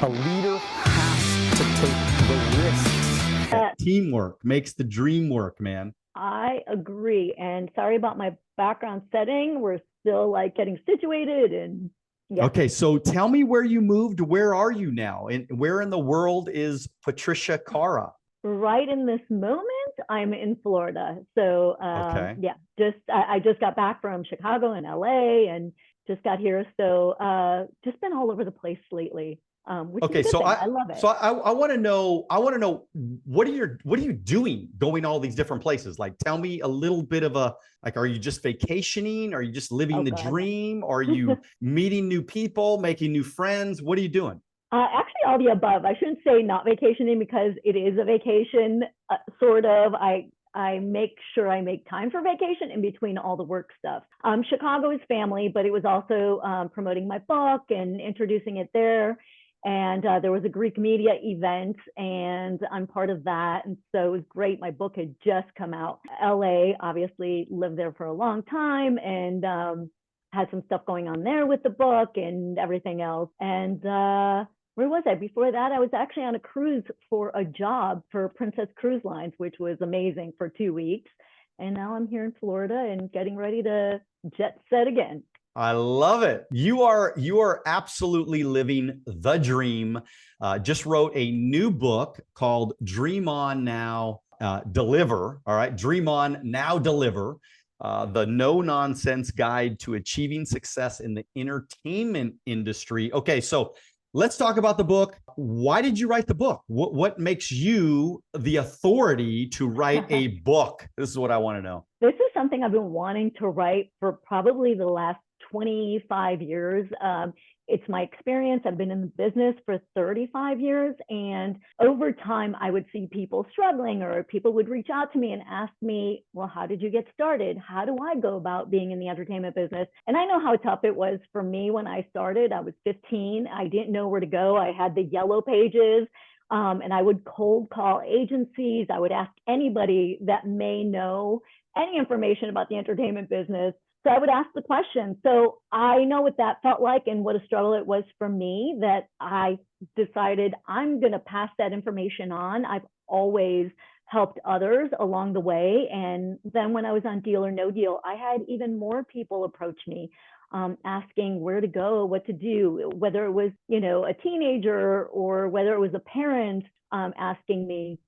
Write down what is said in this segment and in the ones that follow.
A leader has to take the risks. Teamwork makes the dream work, man. I agree. And sorry about my background setting. We're still like getting situated and yeah. Okay, so tell me where you moved. Where are you now? And where in the world is Patricia Kara? Right in this moment, I'm in Florida. So Okay. yeah, I just got back from Chicago and LA and just got here. So just been all over the place lately, which is a Okay, good thing. I love it. I want to know what are you doing going all these different places? Like tell me a little bit of a like are you just vacationing? Are you just living Oh the God. dream? Are you meeting new people, making new friends? What are you doing? Actually, all the above. I shouldn't say not vacationing because it is a vacation, sort of. I make sure I make time for vacation in between all the work stuff. Chicago is family, but it was also promoting my book and introducing it there. And there was a Greek media event, and I'm part of that. And so it was great. My book had just come out. LA, obviously, lived there for a long time, and had some stuff going on there with the book and everything else. And where was I? Before that, I was actually on a cruise for a job for Princess Cruise Lines, which was amazing for 2 weeks. And now I'm here in Florida and getting ready to jet set again. I love it. You are absolutely living the dream. Just wrote a new book called Dream On Now, Deliver. All right, Dream On Now, Deliver. The no nonsense guide to achieving success in the entertainment industry. Okay, so let's talk about the book. Why did you write the book? What makes you the authority to write a book? This is what I want to know. This is something I've been wanting to write for probably the last 25 years. It's my experience. I've been in the business for 35 years. And over time, I would see people struggling, or people would reach out to me and ask me, well, how did you get started? How do I go about being in the entertainment business? And I know how tough it was for me when I started. I was 15. I didn't know where to go. I had the yellow pages. And I would cold call agencies. I would ask anybody that may know any information about the entertainment business. So I would ask the question. So I know what that felt like and what a struggle it was for me, that I decided I'm going to pass that information on. I've always helped others along the way. And then when I was on Deal or No Deal, I had even more people approach me, asking where to go, what to do, whether it was, a teenager or whether it was a parent, asking me.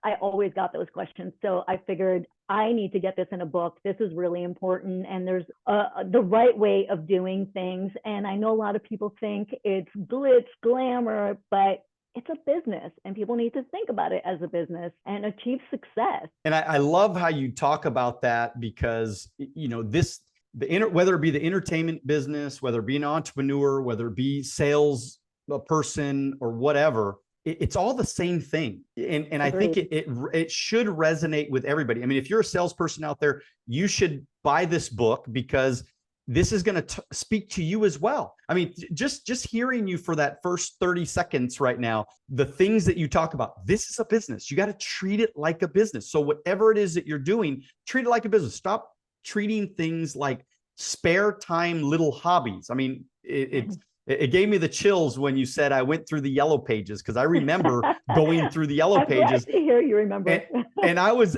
I always got those questions. So I figured I need to get this in a book. This is really important. And there's the right way of doing things. And I know a lot of people think it's glitz, glamour, but it's a business, and people need to think about it as a business and achieve success. And I love how you talk about that because, whether it be the entertainment business, whether it be an entrepreneur, whether it be sales a person or whatever, it's all the same thing. And I think it should resonate with everybody. I mean, if you're a salesperson out there, you should buy this book because this is going to speak to you as well. I mean, just hearing you for that first 30 seconds right now, the things that you talk about, this is a business. You got to treat it like a business. So whatever it is that you're doing, treat it like a business. Stop treating things like spare time little hobbies. I mean, it gave me the chills when you said I went through the yellow pages, because I remember going through the yellow pages. I'm glad to hear you remember. and I was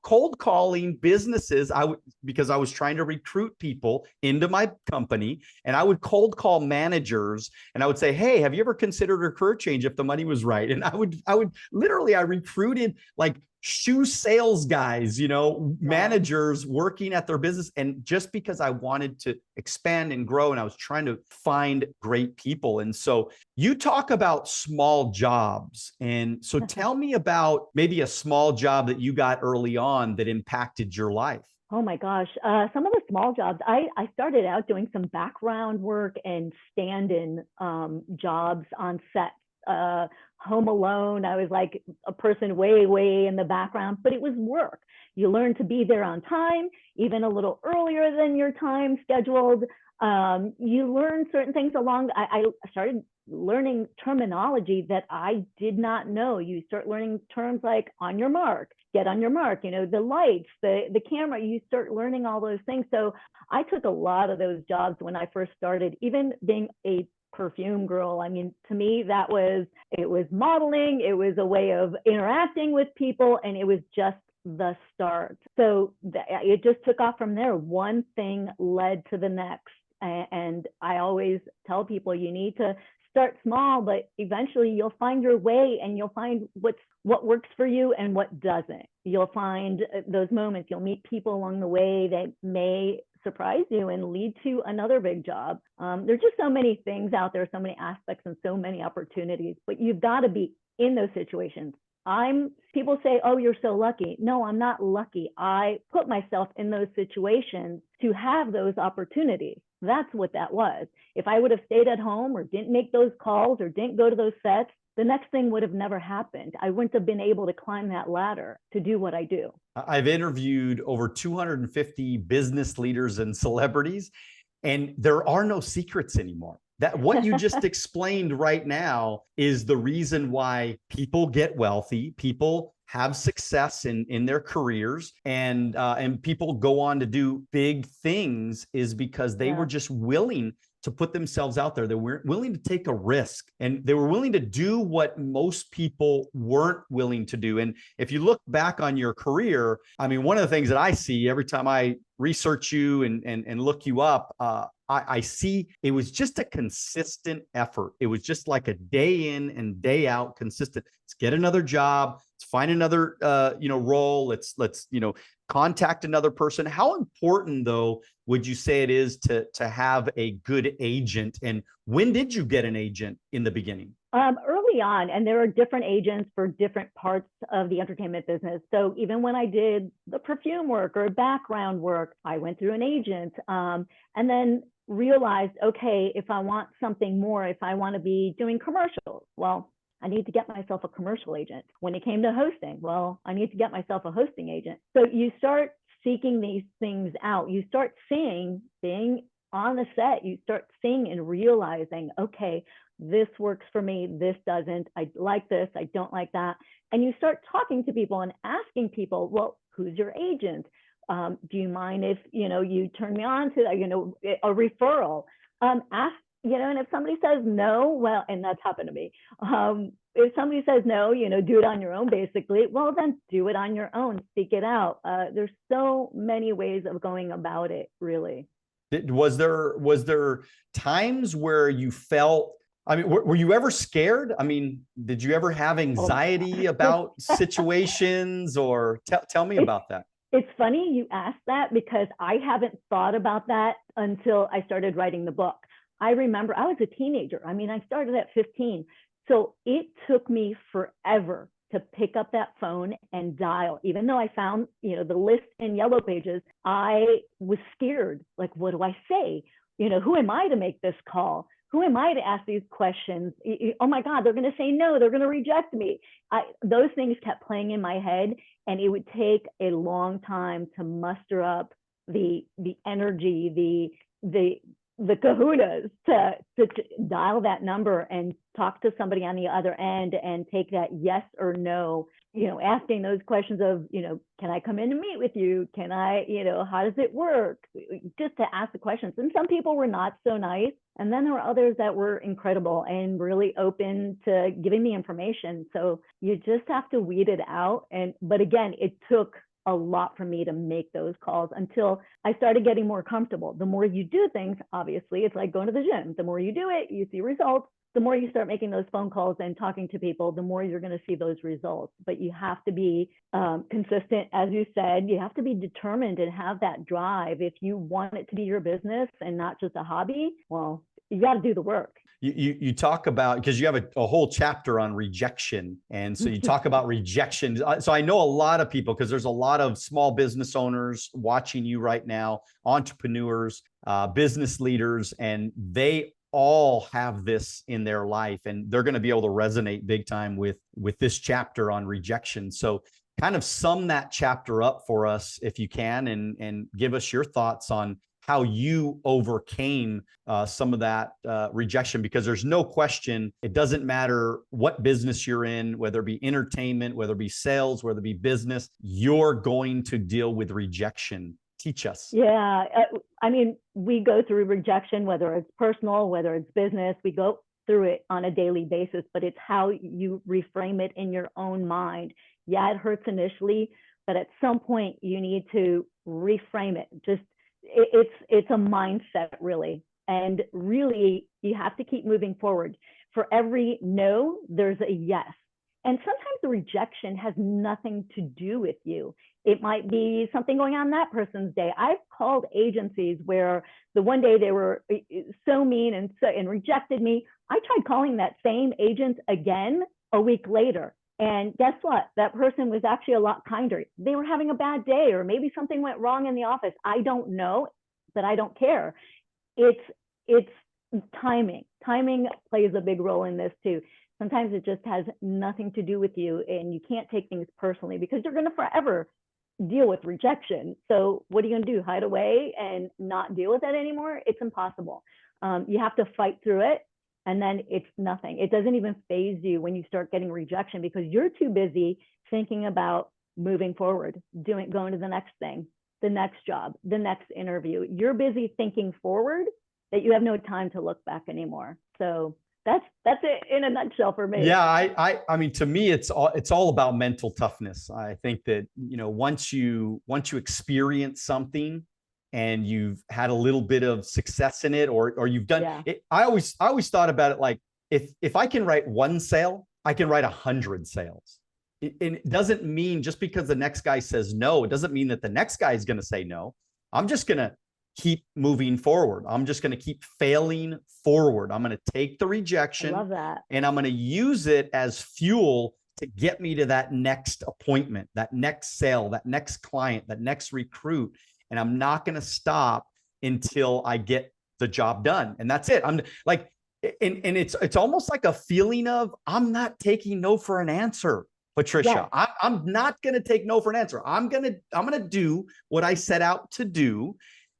cold calling businesses. Because I was trying to recruit people into my company, and I would cold call managers, and I would say, "Hey, have you ever considered a career change if the money was right?" And I recruited like shoe sales guys, managers working at their business. And just because I wanted to expand and grow, and I was trying to find great people. And so you talk about small jobs. And so tell me about maybe a small job that you got early on that impacted your life. Oh my gosh. Some of the small jobs, I started out doing some background work and stand-in jobs on sets. Home Alone, I was like a person way, way in the background, but it was work. You learn to be there on time, even a little earlier than your time scheduled. You learn certain things along. I started learning terminology that I did not know. You start learning terms like on your mark, get on your mark, the lights, the camera, you start learning all those things. So I took a lot of those jobs when I first started, even being a perfume girl. I mean, to me, it was modeling, it was a way of interacting with people, and it was just the start. So it just took off from there. One thing led to the next. And I always tell people you need to start small, but eventually you'll find your way, and you'll find what works for you and what doesn't. You'll find those moments. You'll meet people along the way that may surprise you and lead to another big job. There's just so many things out there, so many aspects and so many opportunities, but you've got to be in those situations. People say, oh, you're so lucky. No, I'm not lucky. I put myself in those situations to have those opportunities. That's what that was. If I would have stayed at home or didn't make those calls or didn't go to those sets, the next thing would have never happened. I wouldn't have been able to climb that ladder to do what I do. I've interviewed over 250 business leaders and celebrities, and there are no secrets anymore. That what you just explained right now is the reason why people get wealthy, people have success in their careers, and people go on to do big things, is because they were just willing to put themselves out there. They were willing to take a risk, and they were willing to do what most people weren't willing to do. And if you look back on your career, I mean, one of the things that I see every time I research you and look you up, I see it was just a consistent effort. It was just like a day in and day out consistent. Let's get another job. Let's find another, role. Let's, contact another person. How important, though, would you say it is to have a good agent? And when did you get an agent in the beginning? Early on, and there are different agents for different parts of the entertainment business. So even when I did the perfume work or background work, I went through an agent, and then realized, okay, if I want something more, if I want to be doing commercials, well, I need to get myself a commercial agent. When it came to hosting, well, I need to get myself a hosting agent. So you start seeking these things out. You start seeing, being on the set, you start seeing and realizing, okay, this works for me, this doesn't, I like this, I don't like that. And you start talking to people and asking people, well, who's your agent? Do you mind if, you turn me on to, a referral? Ask, and if somebody says no, well, and that's happened to me. If somebody says no, do it on your own, basically, well, then do it on your own, seek it out. There's so many ways of going about it, really. Was there times where you felt, I mean, were you ever scared? I mean, did you ever have anxiety about situations, or tell me about that? It's funny you asked that, because I haven't thought about that until I started writing the book. I remember I was a teenager. I mean, I started at 15. So it took me forever to pick up that phone and dial. Even though I found, the list in Yellow Pages, I was scared. Like, what do I say? Who am I to make this call? Who am I to ask these questions? Oh my God, they're going to say no, they're going to reject me. Those things kept playing in my head, and it would take a long time to muster up the energy, the kahunas to dial that number and talk to somebody on the other end and take that yes or no, asking those questions of, can I come in and meet with you? Can I, how does it work? Just to ask the questions. And some people were not so nice. And then there were others that were incredible and really open to giving me information. So you just have to weed it out. But again, it took a lot for me to make those calls until I started getting more comfortable. The more you do things, obviously, it's like going to the gym. The more you do it, you see results. The more you start making those phone calls and talking to people, the more you're going to see those results. But you have to be consistent, as you said. You have to be determined and have that drive. If you want it to be your business and not just a hobby, well, you got to do the work. You talk about, because you have a whole chapter on rejection. And so you talk about rejection. So I know a lot of people, because there's a lot of small business owners watching you right now, entrepreneurs, business leaders, and they all have this in their life, and they're going to be able to resonate big time with this chapter on rejection. So kind of sum that chapter up for us, if you can, and give us your thoughts on how you overcame some of that rejection, because there's no question, it doesn't matter what business you're in, whether it be entertainment, whether it be sales, whether it be business, you're going to deal with rejection. Teach us. Yeah, I mean, we go through rejection, whether it's personal, whether it's business, we go through it on a daily basis, but it's how you reframe it in your own mind. Yeah, it hurts initially, but at some point you need to reframe it. Just it's a mindset, really. And really, you have to keep moving forward. For every no, there's a yes. And sometimes the rejection has nothing to do with you. It might be something going on that person's day. I've called agencies where the one day they were so mean and rejected me. I tried calling that same agent again a week later. And guess what? That person was actually a lot kinder. They were having a bad day, or maybe something went wrong in the office. I don't know, but I don't care. It's timing. Timing plays a big role in this too. Sometimes it just has nothing to do with you, and you can't take things personally because you're going to forever deal with rejection. So what are you going to do? Hide away and not deal with it anymore? It's impossible. You have to fight through it, and then it's nothing. It doesn't even faze you when you start getting rejection because you're too busy thinking about moving forward, going to the next thing, the next job, the next interview. You're busy thinking forward that you have no time to look back anymore. So that's it in a nutshell for me. Yeah, I mean, to me, it's all about mental toughness. I think that, once you experience something and you've had a little bit of success in it, or you've done it, I always thought about it like, if I can write one sale, I can write 100 sales. And it doesn't mean just because the next guy says no, it doesn't mean that the next guy is going to say no. I'm just going to keep moving forward. I'm just going to keep failing forward. I'm going to take the rejection, I love that, and I'm going to use it as fuel to get me to that next appointment, that next sale, that next client, that next recruit. And I'm not going to stop until I get the job done. And that's it. I'm like, and it's almost like a feeling of, I'm not taking no for an answer, Patricia. Yes. I'm not going to take no for an answer. I'm going to do what I set out to do.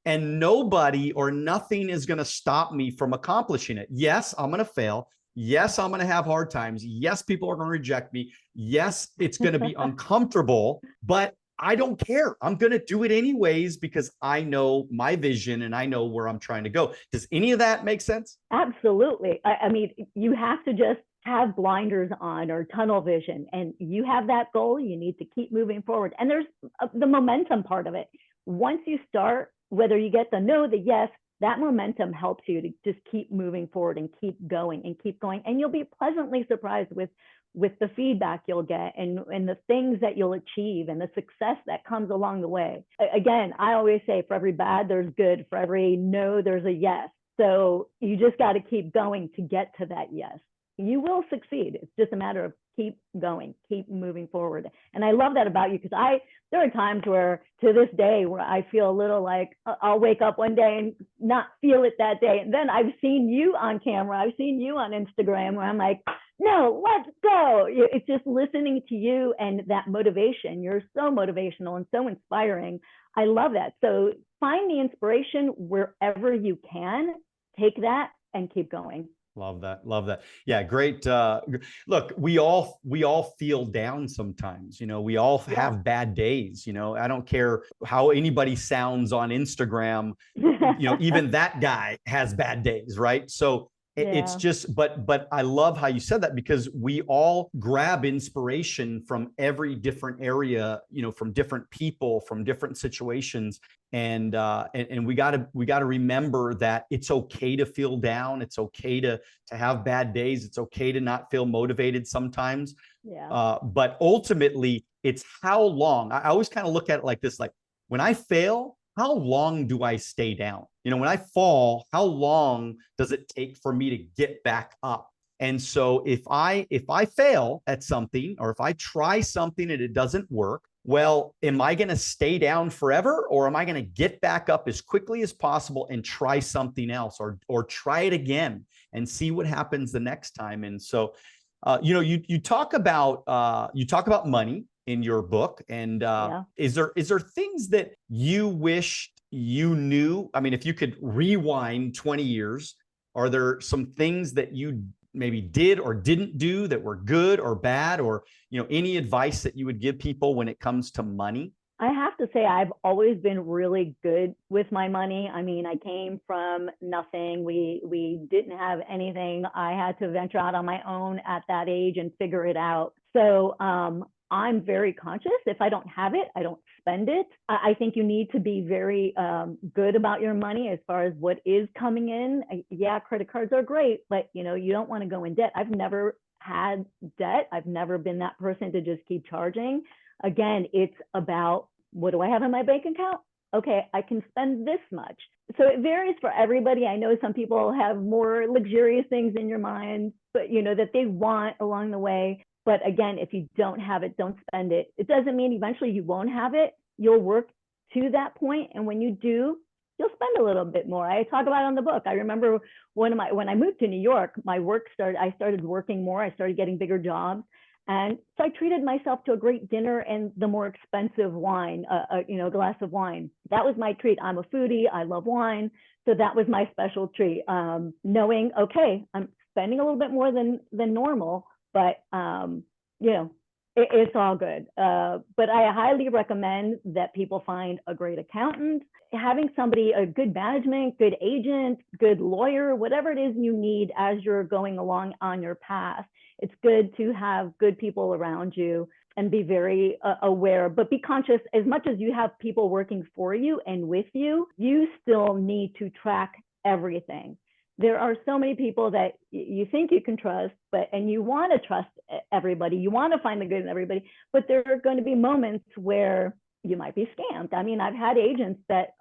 And nobody or nothing is going to stop me from accomplishing it. Yes, I'm going to fail. Yes, I'm going to have hard times. Yes, people are going to reject me. Yes, it's going to be uncomfortable, but I don't care. I'm going to do it anyways because I know my vision and I know where I'm trying to go. Does any of that make sense? Absolutely. I mean, you have to just have blinders on or tunnel vision, and you have that goal. You need to keep moving forward. And there's the momentum part of it. Once you start, whether you get the no, the yes, that momentum helps you to just keep moving forward and keep going. And you'll be pleasantly surprised with the feedback you'll get and the things that you'll achieve and the success that comes along the way. Again, I always say for every bad, there's good. For every no, there's a yes. So you just got to keep going to get to that yes. You will succeed. It's just a matter of keep going, keep moving forward. And I love that about you because there are times where to this day where I feel a little like I'll wake up one day and not feel it that day. And then I've seen you on camera. I've seen you on Instagram where I'm like, no, let's go. It's just listening to you and that motivation. You're so motivational and so inspiring. I love that. So find the inspiration wherever you can. Take that and keep going. Love that. Love that. Yeah. Great. Look, we all feel down sometimes, we all have bad days, I don't care how anybody sounds on Instagram, even that guy has bad days. Right. So it's just, but I love how you said that because we all grab inspiration from every different area, from different people, from different situations. And we gotta remember that it's okay to feel down. It's okay to have bad days. It's okay to not feel motivated sometimes. Yeah. But ultimately it's how long. I always kind of look at it like this, like when I fail, how long do I stay down? When I fall, how long does it take for me to get back up? And so if I fail at something, or if I try something and it doesn't work, well, am I going to stay down forever, or am I going to get back up as quickly as possible and try something else, or try it again and see what happens the next time? And so, you talk about money in your book, and is there things that you wish you knew? I mean, if you could rewind 20 years, are there some things that you maybe did or didn't do that were good or bad, or any advice that you would give people when it comes to money? I have to say, I've always been really good with my money. I mean, I came from nothing. We didn't have anything. I had to venture out on my own at that age and figure it out. So I'm very conscious. If I don't have it, I don't spend it. I think you need to be very good about your money as far as what is coming in. Yeah, credit cards are great, but you know, you don't want to go in debt. I've never had debt. I've never been that person to just keep charging. Again, it's about, what do I have in my bank account? Okay, I can spend this much. So it varies for everybody. I know some people have more luxurious things in your mind, but you know, that they want along the way. But again, if you don't have it, don't spend it. It doesn't mean eventually you won't have it. You'll work to that point, and when you do, you'll spend a little bit more. I talk about it on the book. I remember when I moved to New York, my work started. I started working more. I started getting bigger jobs, and so I treated myself to a great dinner and the more expensive wine, you know, a glass of wine. That was my treat. I'm a foodie. I love wine. So that was my special treat. Knowing, okay, I'm spending a little bit more than normal, but you know, it's all good. But I highly recommend that people find a great accountant, having somebody, a good management, good agent, good lawyer, whatever it is you need as you're going along on your path. It's good to have good people around you and be very aware, but be conscious. As much as you have people working for you and with you, you still need to track everything. There are so many people that you think you can trust, and you want to trust everybody. You want to find the good in everybody, but there are going to be moments where you might be scammed. I mean, I've had agents that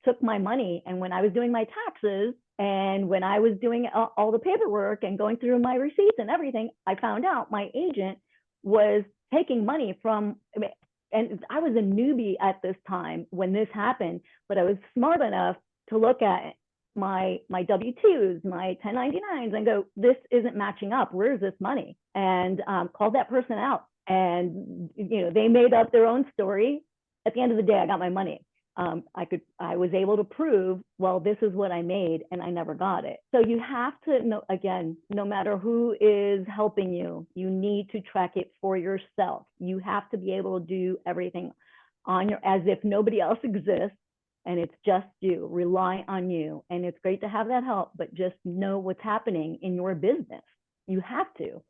took my money, and when I was doing my taxes and when I was doing all the paperwork and going through my receipts and everything, I found out my agent was taking money from, and I was a newbie at this time when this happened, but I was smart enough to look at my W-2s, my 1099s, and go, this isn't matching up. Where's this money? And called that person out. And you know, they made up their own story. At the end of the day, I got my money. I was able to prove, well, this is what I made, and I never got it. So you have to know, again, no matter who is helping you, you need to track it for yourself. You have to be able to do everything on your, as if nobody else exists, and it's just you. Rely on you. And it's great to have that help, but just know what's happening in your business. You have to.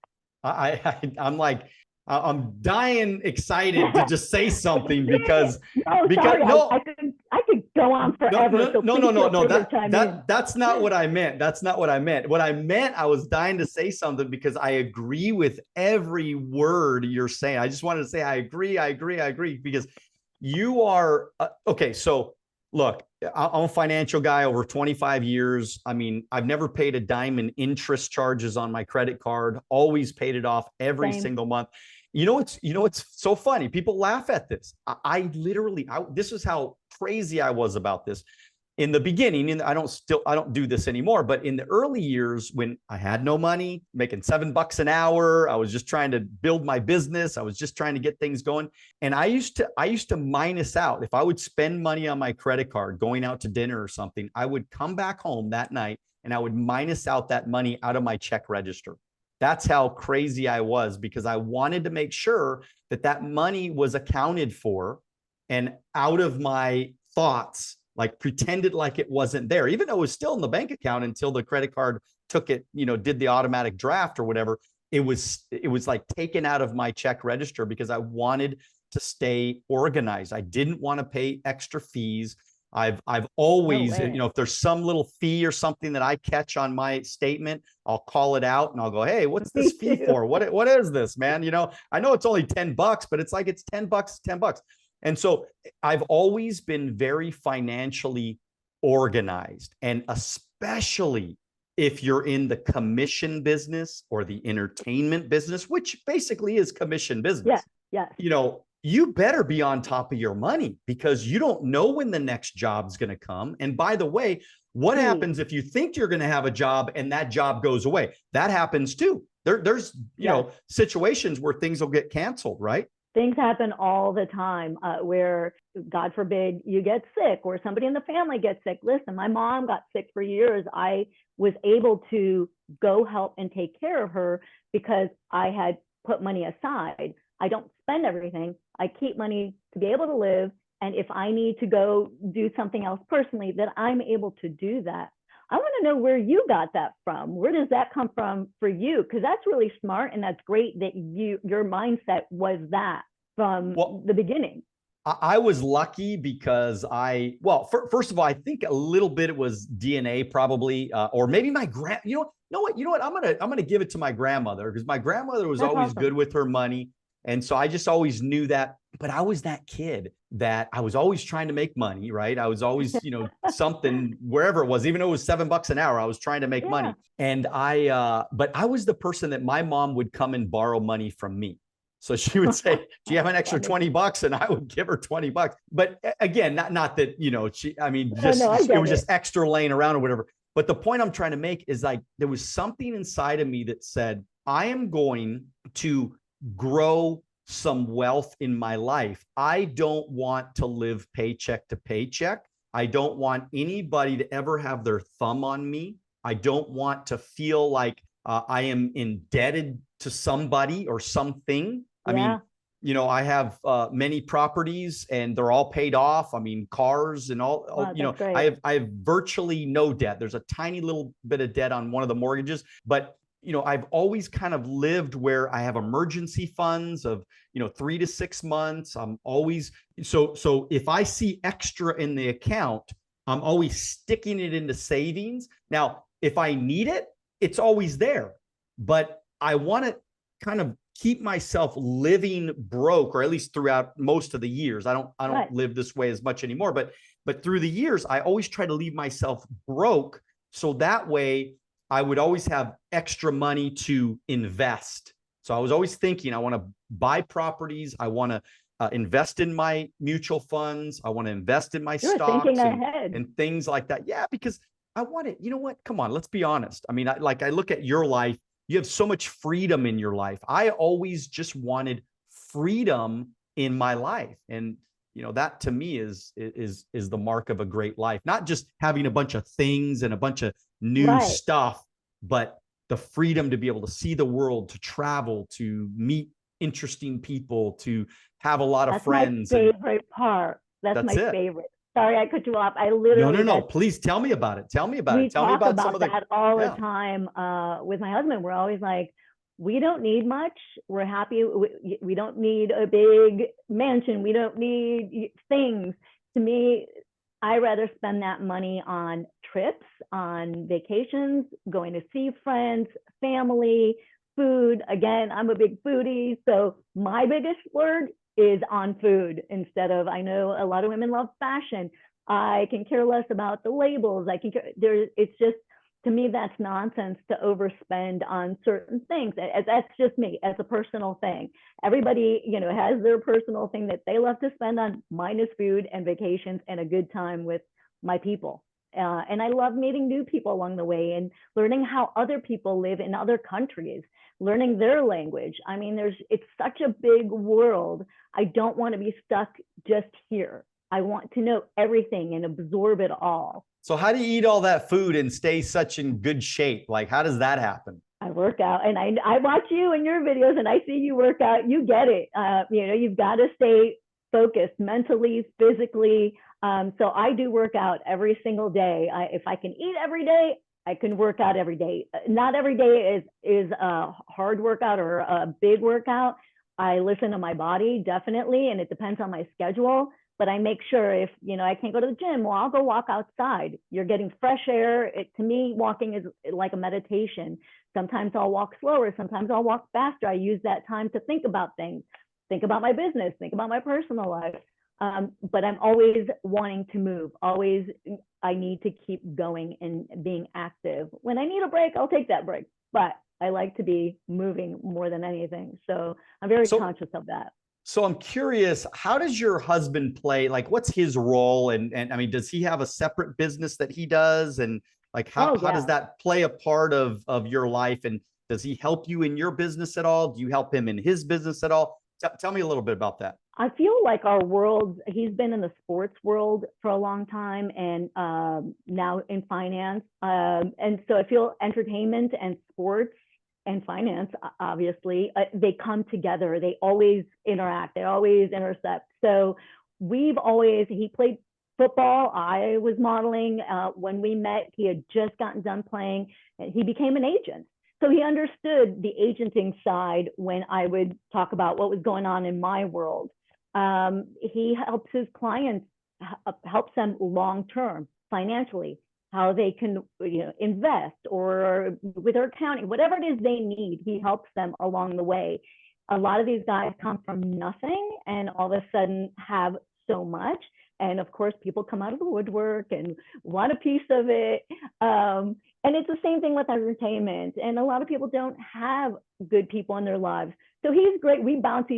I'm like, I'm dying excited to just say something because sorry, no, I could go on forever. No. That's not what I meant. That's not what I meant. What I meant, I was dying to say something because I agree with every word you're saying. I just wanted to say, I agree because you are okay. So look, I'm a financial guy over 25 years. I mean, I've never paid a dime in interest charges on my credit card, always paid it off every single month. You know, it's so funny. People laugh at this. I literally, this is how crazy I was about this in the beginning. And I don't do this anymore, but in the early years when I had no money, making $7 an hour, I was just trying to build my business. I was just trying to get things going. And I used to minus out. If I would spend money on my credit card, going out to dinner or something, I would come back home that night and I would minus out that money out of my check register. That's how crazy I was, because I wanted to make sure that that money was accounted for and out of my thoughts, like pretended like it wasn't there, even though it was still in the bank account until the credit card took it, you know, did the automatic draft or whatever. It was like taken out of my check register because I wanted to stay organized. I didn't want to pay extra fees. I've always, you know, if there's some little fee or something that I catch on my statement, I'll call it out and I'll go, hey, what's this fee for? What is this, man? You know, I know it's only $10, but it's like, it's $10, $10. And so I've always been very financially organized, and especially if you're in the commission business or the entertainment business, which basically is commission business. Yeah. You know, you better be on top of your money because you don't know when the next job's going to come. And by the way, what happens if you think you're going to have a job and that job goes away? That happens too. There's, you know, situations where things will get canceled, right? Things happen all the time where, God forbid, you get sick or somebody in the family gets sick. Listen, my mom got sick for years. I was able to go help and take care of her because I had put money aside. I don't spend everything. I keep money to be able to live. And if I need to go do something else personally, that I'm able to do that. I want to know where you got that from. Where does that come from for you? Because that's really smart, and that's great that your mindset was that from the beginning. I was lucky because first of all, I think a little bit it was DNA probably, or maybe my you know what? I'm gonna give it to my grandmother, because my grandmother was always good with her money, and so I just always knew that. But I was that kid that I was always trying to make money, right? I was always, something wherever it was, even though it was $7 an hour, I was trying to make money. And but I was the person that my mom would come and borrow money from me. So she would say, do you have an extra $20? And I would give her $20. But again, not that, it was just extra laying around or whatever. But the point I'm trying to make is, like, there was something inside of me that said, I am going to grow some wealth in my life. I don't want to live paycheck to paycheck. I don't want anybody to ever have their thumb on me. I don't want to feel like I am indebted to somebody or something. I mean, I have many properties and they're all paid off. I mean, cars and all, I have virtually no debt. There's a tiny little bit of debt on one of the mortgages, but I've always kind of lived where I have emergency funds of, 3 to 6 months. I'm always, so if I see extra in the account, I'm always sticking it into savings. Now, if I need it, it's always there, but I want to kind of keep myself living broke, or at least throughout most of the years. I don't live this way as much anymore, but through the years, I always try to leave myself broke. So that way I would always have extra money to invest. So I was always thinking, I want to buy properties. I want to invest in my mutual funds. I want to invest in my stocks and things like that. Yeah, because I want it. You know what? Come on, let's be honest. I mean, I look at your life. You have so much freedom in your life. I always just wanted freedom in my life. And, that to me is the mark of a great life. Not just having a bunch of things and a bunch of new stuff, but the freedom to be able to see the world, to travel, to meet interesting people, to have a lot of friends. That's my favorite part. That's my favorite. Sorry, I cut you off. I literally no. Please tell me about it. Tell me about it. Tell me about some of that all the time with my husband. We're always like, we don't need much. We're happy. We don't need a big mansion. We don't need things. To me, I rather spend that money on trips, on vacations, going to see friends, family, food. Again, I'm a big foodie, so my biggest splurge is on food instead of, I know a lot of women love fashion. I can care less about the labels. It's just, to me, that's nonsense to overspend on certain things. That's just me as a personal thing. Everybody, has their personal thing that they love to spend on. Mine is food and vacations and a good time with my people. And I love meeting new people along the way and learning how other people live in other countries, learning their language. I mean, it's such a big world. I don't want to be stuck just here. I want to know everything and absorb it all. So how do you eat all that food and stay such in good shape? Like, how does that happen? I work out, and I watch you in your videos, and I see you work out. You get it. You've got to stay focused mentally, physically. So I do work out every single day. If I can eat every day, I can work out every day. Not every day is a hard workout or a big workout. I listen to my body, definitely, and it depends on my schedule. But I make sure if, I can't go to the gym, well, I'll go walk outside. You're getting fresh air. To me, walking is like a meditation. Sometimes I'll walk slower. Sometimes I'll walk faster. I use that time to think about things, think about my business, think about my personal life. But I'm always wanting to move. Always, I need to keep going and being active. When I need a break, I'll take that break. But I like to be moving more than anything. So I'm very conscious of that. So I'm curious, how does your husband play? Like, what's his role? And I mean, does he have a separate business that he does? And like, how does that play a part of your life? And does he help you in your business at all? Do you help him in his business at all? Tell me a little bit about that. I feel like our world, he's been in the sports world for a long time and now in finance. And so I feel entertainment and sports and finance, obviously, they come together. They always interact. They always intercept. So he played football. I was modeling. When we met, he had just gotten done playing, and he became an agent. So he understood the agenting side when I would talk about what was going on in my world. He helps his clients, helps them long-term financially, how they can invest, or with their accounting, whatever it is they need, he helps them along the way. A lot of these guys come from nothing and all of a sudden have so much. And of course, people come out of the woodwork and want a piece of it. And it's the same thing with entertainment. And a lot of people don't have good people in their lives. So he's great. We bounce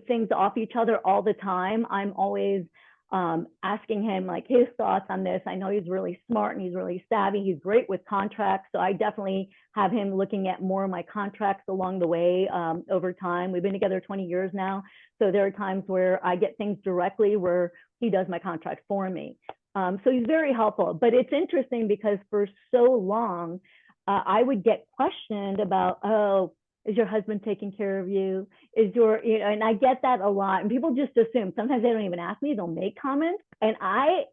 things off each other all the time. I'm always asking him like his thoughts on this. I know he's really smart and he's really savvy. He's great with contracts. So I definitely have him looking at more of my contracts along the way over time. We've been together 20 years now. So there are times where I get things directly where he does my contracts for me. So he's very helpful. But it's interesting because for so long, I would get questioned about, oh, is your husband taking care of you? Is your, and I get that a lot. And people just assume, sometimes they don't even ask me, they'll make comments. And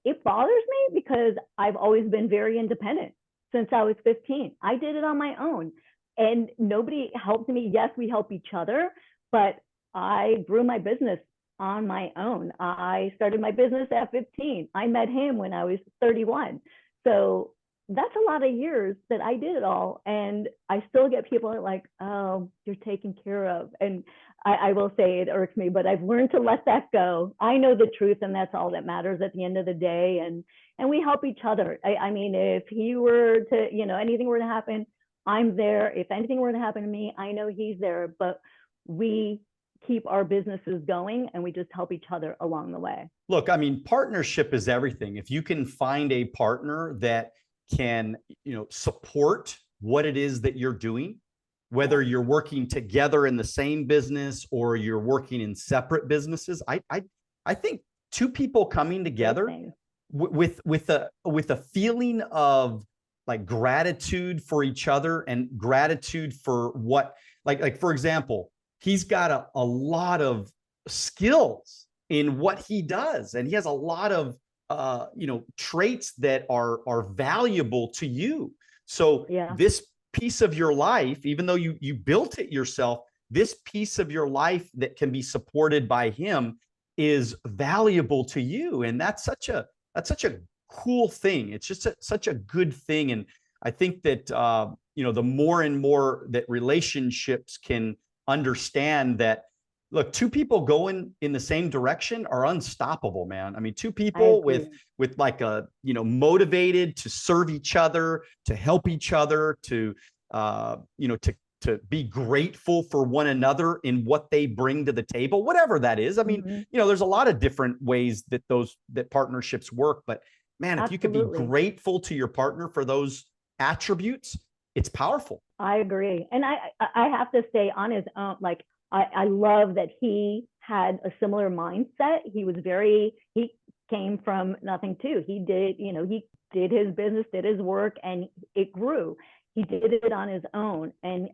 it bothers me because I've always been very independent since I was 15. I did it on my own and nobody helped me. Yes, we help each other, but I grew my business on my own. I started my business at 15. I met him when I was 31. So that's a lot of years that I did it all. And I still get people that are like, oh, you're taken care of. And I will say it irks me, but I've learned to let that go. I know the truth and that's all that matters at the end of the day. And we help each other. I mean, if he were to, anything were to happen, I'm there. If anything were to happen to me, I know he's there, but we keep our businesses going and we just help each other along the way. Look, I mean, partnership is everything. If you can find a partner that can, support what it is that you're doing, whether you're working together in the same business or you're working in separate businesses, I think two people coming together with a feeling of like gratitude for each other and gratitude for what, like for example, he's got a lot of skills in what he does, and he has a lot of traits that are valuable to you. So this piece of your life, even though you built it yourself, this piece of your life that can be supported by him is valuable to you, and that's such a cool thing. It's just such a good thing, and I think that the more and more that relationships can understand that, look, two people going in the same direction are unstoppable, man. I mean, two people with like motivated to serve each other, to help each other, to be grateful for one another in what they bring to the table, whatever that is. I mean, there's a lot of different ways that that partnerships work, but man, if you could be grateful to your partner for those attributes, it's powerful. I agree. And I have to say on his own, like, I love that he had a similar mindset. He came from nothing too. He did his business, did his work, and it grew. He did it on his own. And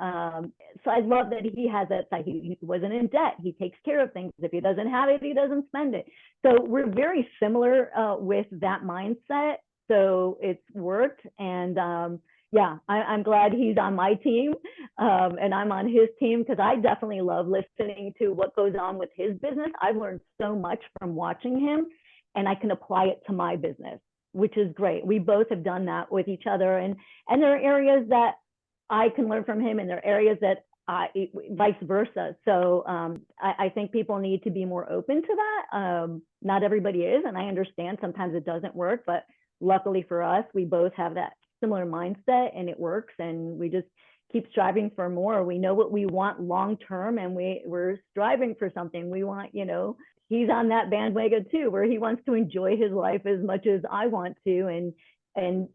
so I love that he has that side. He wasn't in debt. He takes care of things. If he doesn't have it, he doesn't spend it. So we're very similar with that mindset. So it's worked. And I'm glad he's on my team and I'm on his team, because I definitely love listening to what goes on with his business. I've learned so much from watching him, and I can apply it to my business, which is great. We both have done that with each other, and there are areas that I can learn from him, and there are areas that vice versa. So I think people need to be more open to that. Not everybody is, and I understand sometimes it doesn't work, but luckily for us, we both have that similar mindset and it works, and we just keep striving for more. We know what we want long term, and we're striving for something. We want, he's on that bandwagon too, where he wants to enjoy his life as much as I want to, and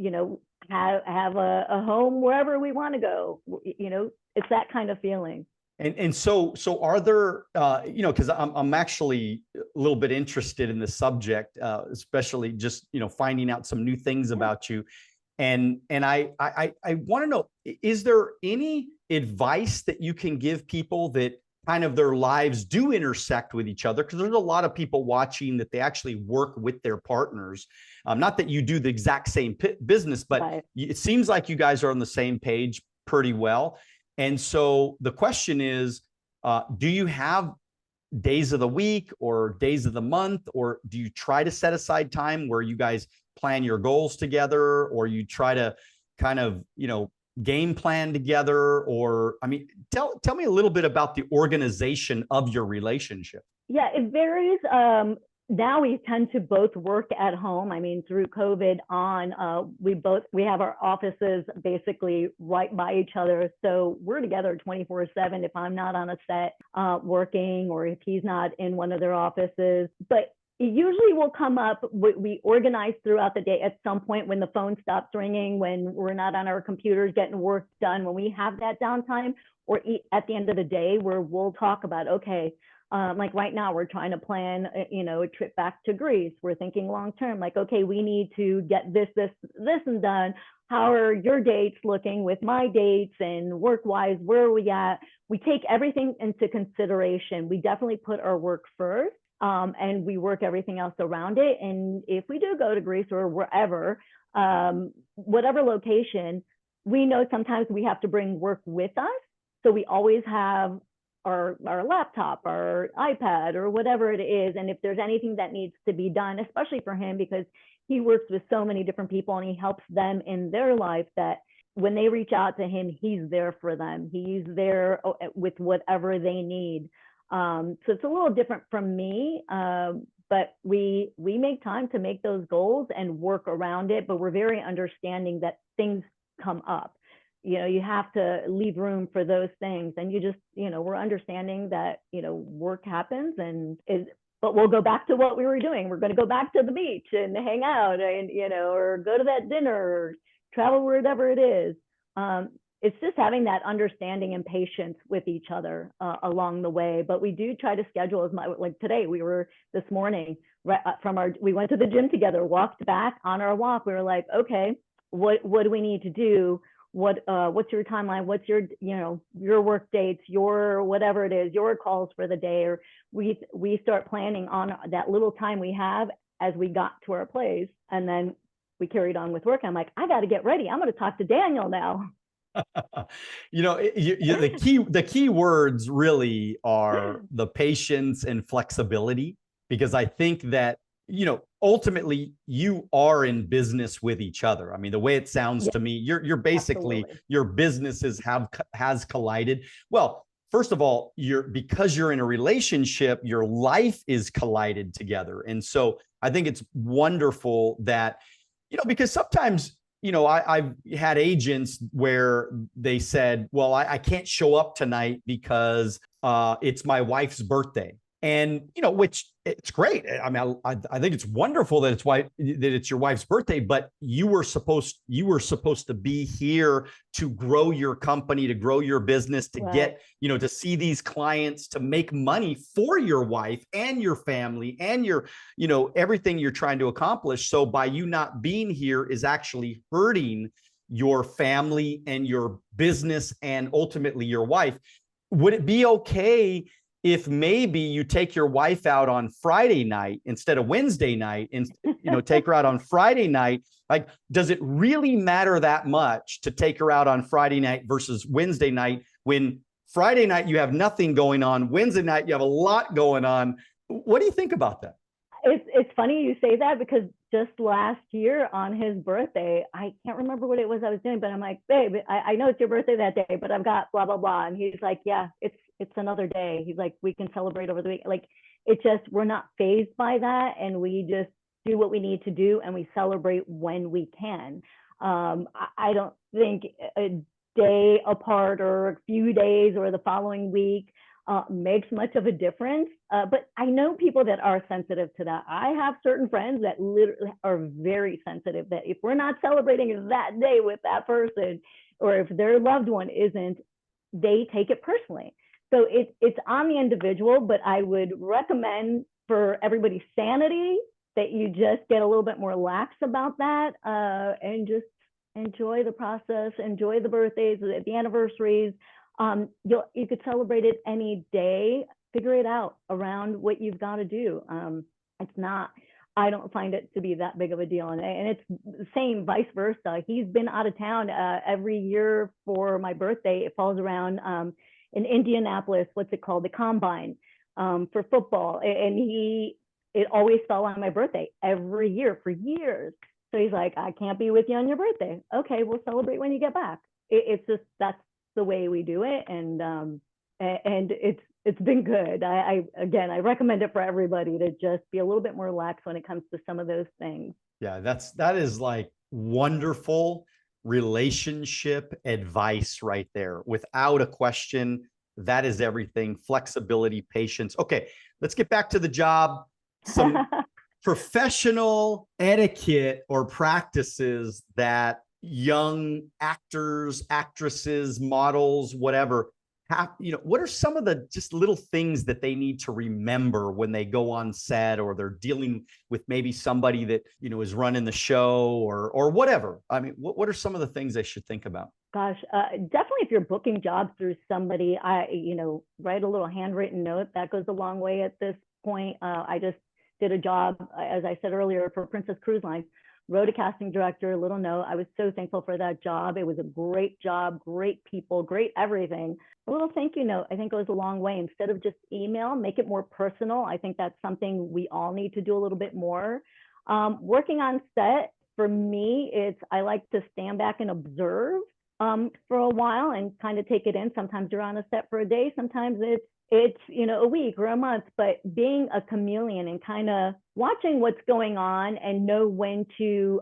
have a home wherever we want to go. It's that kind of feeling. And so are there, because I'm actually a little bit interested in the subject, especially just, finding out some new things about you. And I want to know, is there any advice that you can give people that kind of their lives do intersect with each other? Because there's a lot of people watching that they actually work with their partners. Not that you do the exact same business, but Right. it seems like you guys are on the same page pretty well. And so the question is, do you have days of the week or days of the month, or do you try to set aside time where you guys plan your goals together, or you try to kind of, game plan together? Or, I mean, tell me a little bit about the organization of your relationship. Yeah, it varies. Now we tend to both work at home. I mean, through COVID on, we have our offices basically right by each other. So we're together 24/7 if I'm not on a set working, or if he's not in one of their offices. But it usually will come up, we organize throughout the day at some point when the phone stops ringing, when we're not on our computers getting work done, when we have that downtime, or at the end of the day where we'll talk about, okay, like right now we're trying to plan, a trip back to Greece. We're thinking long term, like, okay, we need to get this and done. How are your dates looking with my dates, and work wise, where are we at? We take everything into consideration. We definitely put our work first, and we work everything else around it. And if we do go to Greece or wherever, whatever location, we know sometimes we have to bring work with us. So we always have our laptop, our iPad, or whatever it is. And if there's anything that needs to be done, especially for him, because he works with so many different people and he helps them in their life, that when they reach out to him, he's there for them. He's there with whatever they need. So it's a little different from me, but we make time to make those goals and work around it. But we're very understanding that things come up. You have to leave room for those things, and you just, we're understanding that, work happens, but we'll go back to what we were doing. We're going to go back to the beach and hang out, and, or go to that dinner, or travel wherever it is. It's just having that understanding and patience with each other along the way. But we do try to schedule as much. Like today, this morning we went to the gym together, walked back. On our walk, we were like, okay, what do we need to do? What's your timeline? What's your, your work dates, your whatever it is, your calls for the day? Or we start planning on that little time we have as we got to our place, and then we carried on with work. I'm like, I got to get ready. I'm going to talk to Daniel now. The key words really are the patience and flexibility, because I think that, ultimately you are in business with each other. I mean, the way it sounds to me, you're basically, absolutely, your businesses has collided. Well, first of all, because you're in a relationship, your life is collided together. And so I think it's wonderful that, because sometimes, I've had agents where they said, well, I can't show up tonight because it's my wife's birthday. And, which it's great. I mean, I think it's wonderful that it's your wife's birthday, but you were supposed to be here to grow your company, to grow your business, to get, to see these clients, to make money for your wife and your family and your, everything you're trying to accomplish. So by you not being here is actually hurting your family and your business and ultimately your wife. Would it be okay if maybe you take your wife out on Friday night instead of Wednesday night, and take her out on Friday night? Like, does it really matter that much to take her out on Friday night versus Wednesday night, when Friday night you have nothing going on, Wednesday night you have a lot going on? What do you think about that? It's funny you say that, because just last year on his birthday, I can't remember what it was I was doing, but I'm like, babe, I know it's your birthday that day, but I've got blah, blah, blah. And he's like, yeah, it's another day. He's like, we can celebrate over the week. Like, we're not fazed by that. And we just do what we need to do, and we celebrate when we can. I don't think a day apart or a few days or the following week makes much of a difference. But I know people that are sensitive to that. I have certain friends that literally are very sensitive, that if we're not celebrating that day with that person, or if their loved one isn't, they take it personally. So it's on the individual, but I would recommend, for everybody's sanity, that you just get a little bit more lax about that, and just enjoy the process, enjoy the birthdays, the anniversaries. You could celebrate it any day. Figure it out around what you've got to do. It's not. I don't find it to be that big of a deal, and it's the same vice versa. He's been out of town every year for my birthday. It falls around in Indianapolis. What's it called? The Combine for football, and it always fell on my birthday every year for years. So he's like, I can't be with you on your birthday. Okay, we'll celebrate when you get back. It's just that's the way we do it, and it's been good. I again, I recommend it for everybody to just be a little bit more lax when it comes to some of those things. Yeah, that is like wonderful relationship advice right there. Without a question, that is everything. Flexibility, patience. Okay, let's get back to the job. Some professional etiquette or practices that young actors, actresses, models, whatever have, what are some of the just little things that they need to remember when they go on set, or they're dealing with maybe somebody that, is running the show or whatever? I mean, what are some of the things they should think about? Gosh, definitely if you're booking jobs through somebody, write a little handwritten note. That goes a long way at this point. I just did a job, as I said earlier, for Princess Cruise Line. Wrote a casting director a little note. I was so thankful for that job. It was a great job, great people, great everything. A little thank you note, I think, goes a long way. Instead of just email, make it more personal. I think that's something we all need to do a little bit more. Working on set, for me, I like to stand back and observe for a while and kind of take it in. Sometimes you're on a set for a day. Sometimes it's a week or a month, but being a chameleon and kind of watching what's going on and know when to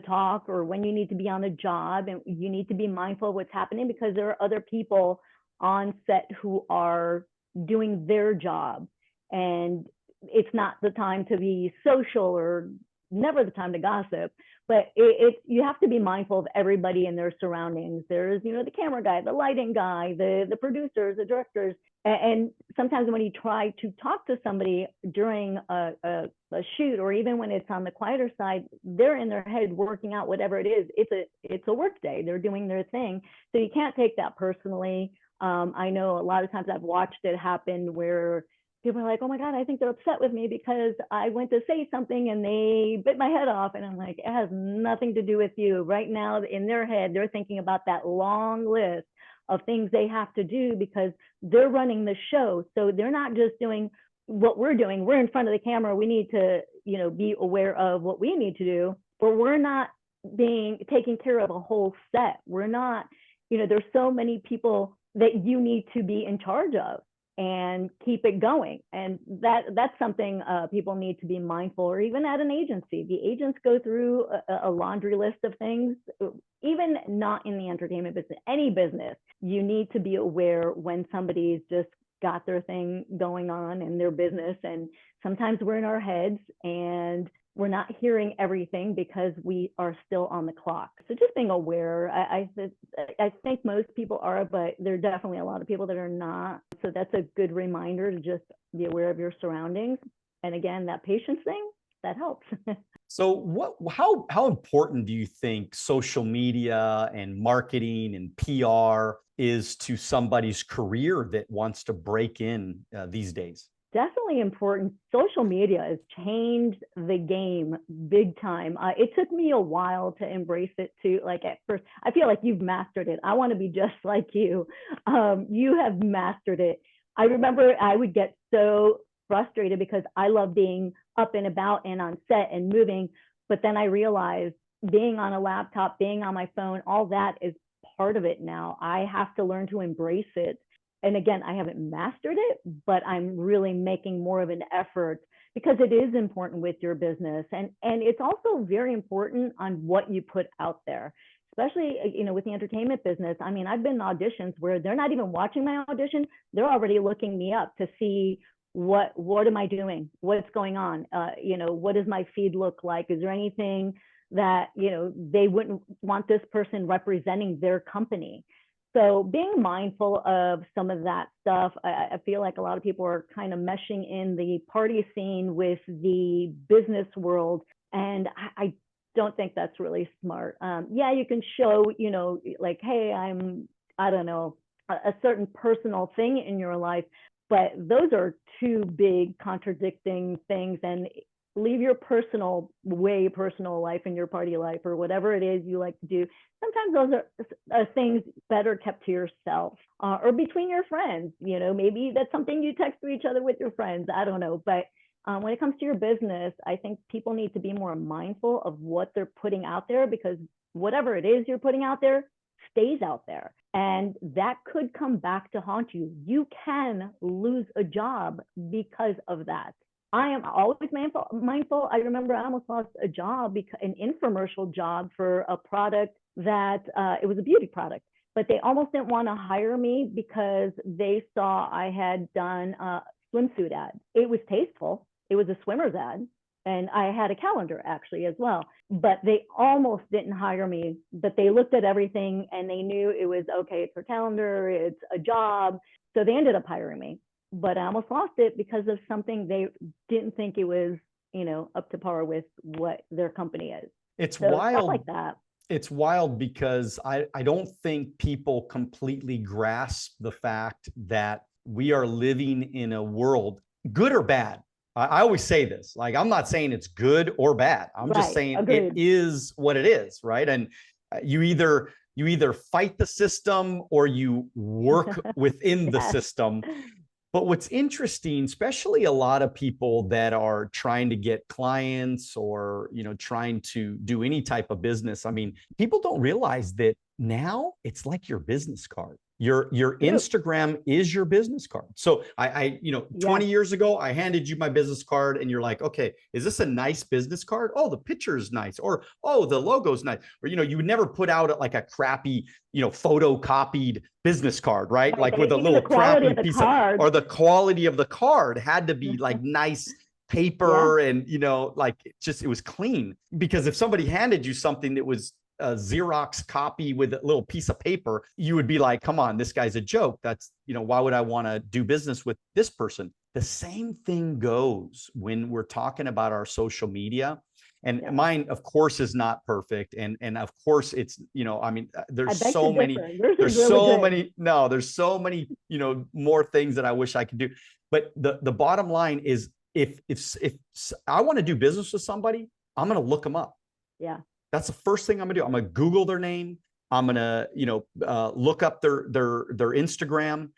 talk or when you need to be on a job, and you need to be mindful of what's happening, because there are other people on set who are doing their job, and it's not the time to be social or never the time to gossip. But you have to be mindful of everybody and their surroundings. There's, the camera guy, the lighting guy, the producers, the directors. And sometimes when you try to talk to somebody during a shoot, or even when it's on the quieter side, they're in their head working out whatever it is. It's a work day. They're doing their thing. So you can't take that personally. I know a lot of times I've watched it happen where people are like, oh my God, I think they're upset with me because I went to say something and they bit my head off. And I'm like, it has nothing to do with you. Right now, in their head, they're thinking about that long list of things they have to do, because they're running the show. So they're not just doing what we're doing. We're in front of the camera. We need to, be aware of what we need to do, or we're not taking care of a whole set. We're not, there's so many people that you need to be in charge of and keep it going. And that's something people need to be mindful, or even at an agency. The agents go through a laundry list of things, even not in the entertainment business, any business. You need to be aware when somebody's just got their thing going on in their business. And sometimes we're in our heads and we're not hearing everything because we are still on the clock. So just being aware. I think most people are, but there are definitely a lot of people that are not. So that's a good reminder to just be aware of your surroundings. And again, that patience thing, that helps. So how important do you think social media and marketing and PR is to somebody's career that wants to break in these days? Definitely important. Social media has changed the game big time. It took me a while to embrace it too. Like at first, I feel like you've mastered it. I want to be just like you. You have mastered it. I remember I would get so frustrated because I love being up and about and on set and moving. But then I realized being on a laptop, being on my phone, all that is part of it now. I have to learn to embrace it. And again, I haven't mastered it, but I'm really making more of an effort, because it is important with your business. And it's also very important on what you put out there, especially, with the entertainment business. I mean, I've been in auditions where they're not even watching my audition. They're already looking me up to see what am I doing? What's going on? What does my feed look like? Is there anything that, they wouldn't want this person representing their company? So being mindful of some of that stuff. I feel like a lot of people are kind of meshing in the party scene with the business world. And don't think that's really smart. Yeah, you can show, like, hey, I don't know, a certain personal thing in your life, but those are two big contradicting things. And leave your personal life and your party life or whatever it is you like to do. Sometimes those are things better kept to yourself, or between your friends. Maybe that's something you text to each other with your friends. I don't know. But when it comes to your business, I think people need to be more mindful of what they're putting out there, because whatever it is you're putting out there stays out there. And that could come back to haunt you. You can lose a job because of that. I am always mindful. I remember I almost lost a job, an infomercial job for a product that it was a beauty product, but they almost didn't want to hire me because they saw I had done a swimsuit ad. It was tasteful. It was a swimmer's ad. And I had a calendar actually as well, but they almost didn't hire me. But they looked at everything and they knew it was okay. It's her calendar. It's a job. So they ended up hiring me. But I almost lost it because of something they didn't think it was, up to par with what their company is. It's so wild. Stuff like that. It's wild because I don't think people completely grasp the fact that we are living in a world, good or bad. I always say this, like, I'm not saying it's good or bad. I'm just saying Agreed. It is what it is, right? And you either fight the system or you work within the system. But what's interesting, especially a lot of people that are trying to get clients or, trying to do any type of business. I mean, people don't realize that now it's like your business card. Your Instagram is your business card. So I 20 years ago, I handed you my business card and you're like, okay, is this a nice business card? Oh, the picture is nice. Or, oh, the logo's nice. Or, you would never put out like a crappy, photocopied business card, right? Like with a little crappy piece of, or the quality of the card had to be like nice paper and, like it was clean. Because if somebody handed you something that was a Xerox copy with a little piece of paper, you would be like, come on, this guy's a joke. That's, why would I want to do business with this person? The same thing goes when we're talking about our social media. And mine, of course, is not perfect. And of course it's, there's so many, there's so many, more things that I wish I could do. But the bottom line is if I want to do business with somebody, I'm going to look them up. Yeah. That's the first thing I'm gonna do. I'm gonna Google their name. I'm gonna, look up their Instagram,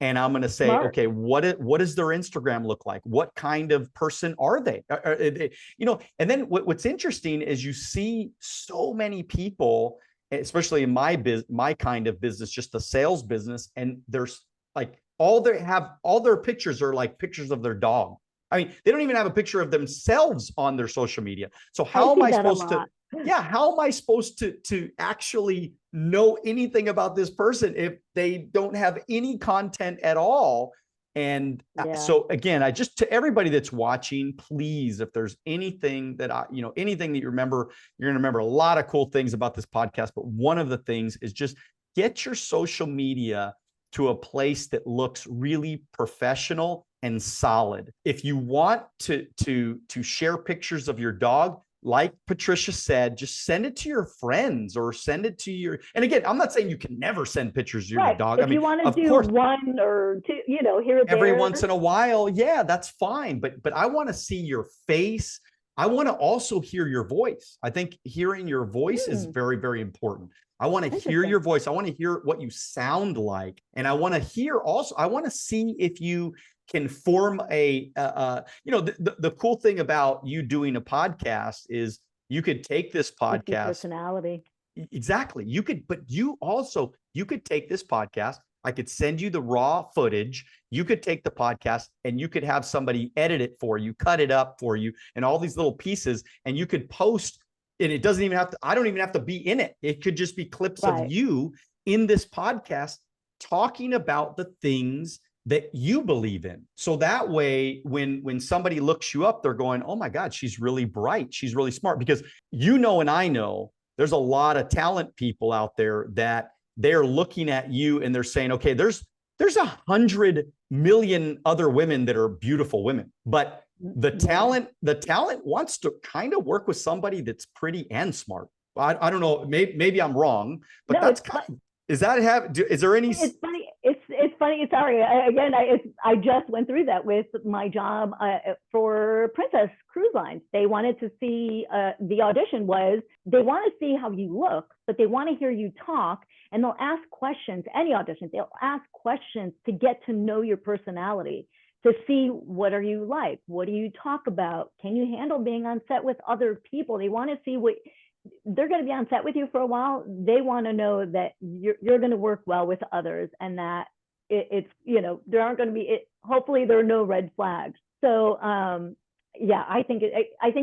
and I'm gonna say, okay, what does their Instagram look like? What kind of person are they? And then what's interesting is you see so many people, especially in my kind of business, just the sales business, and there's like all their pictures are like pictures of their dog. I mean, they don't even have a picture of themselves on their social media. So how am I supposed to? Yeah, how am I supposed to actually know anything about this person if they don't have any content at all? And so again, to everybody that's watching, please, if there's anything that anything that you remember, you're going to remember a lot of cool things about this podcast. But one of the things is just get your social media to a place that looks really professional and solid. If you want to share pictures of your dog, like Patricia said, just send it to your friends or send it to your, and again, I'm not saying you can never send pictures of your dog. If you want to do one or two, here or there. Every once in a while, yeah, that's fine. But I want to see your face. I want to also hear your voice. I think hearing your voice is very, very important. I want to hear your voice. I want to hear what you sound like. And I want to hear also, I want to see if you can form the cool thing about you doing a podcast is you could take this podcast. Personality. Exactly. You could take this podcast. I could send you the raw footage. You could take the podcast and you could have somebody edit it for you, cut it up for you, and all these little pieces, and you could post. And it doesn't even have to, I don't even have to be in it. It could just be clips of you in this podcast talking about the things that you believe in. So that way, when somebody looks you up, they're going, oh my God, she's really bright. She's really smart. Because and I know there's a lot of talent people out there that they're looking at you and they're saying, okay, there's 100 million other women that are beautiful women, but The talent wants to kind of work with somebody that's pretty and smart. I don't know, maybe I'm wrong, but No, that's kind of, is there any? it's funny. It's funny. Sorry. I just went through that with my job for Princess Cruise Lines. They wanted to see, the audition was, they want to see how you look, but they want to hear you talk, and they'll ask questions, any audition, they'll ask questions to get to know your personality, to see what are you like, what do you talk about, can you handle being on set with other people. They want to see what, they're going to be on set with you for a while. They want to know that you're going to work well with others, and that it's, there aren't going to be, hopefully there are no red flags. So yeah, I think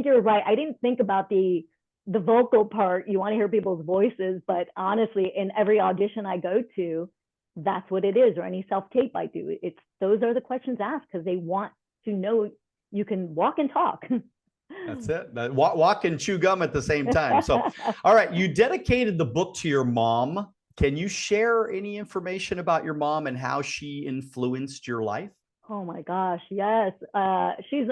you're right. I didn't think about the vocal part. You want to hear people's voices, but honestly, in every audition I go to, that's what it is, or any self-tape I do. Those are the questions asked because they want to know you can walk and talk. That's it. Walk and chew gum at the same time. So, all right, you dedicated the book to your mom. Can you share any information about your mom and how she influenced your life? Oh my gosh, yes. She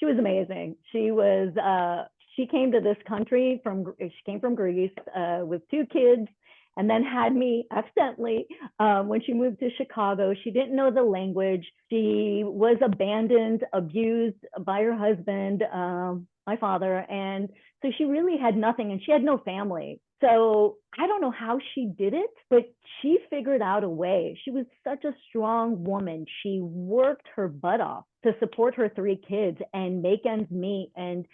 was amazing. She came to this country she came from Greece with 2 kids, and then had me accidentally when she moved to Chicago. She didn't know the language. She was abandoned, abused by her husband, my father. And so she really had nothing, and she had no family. So I don't know how she did it, but she figured out a way. She was such a strong woman. She worked her butt off to support her 3 kids and make ends meet. And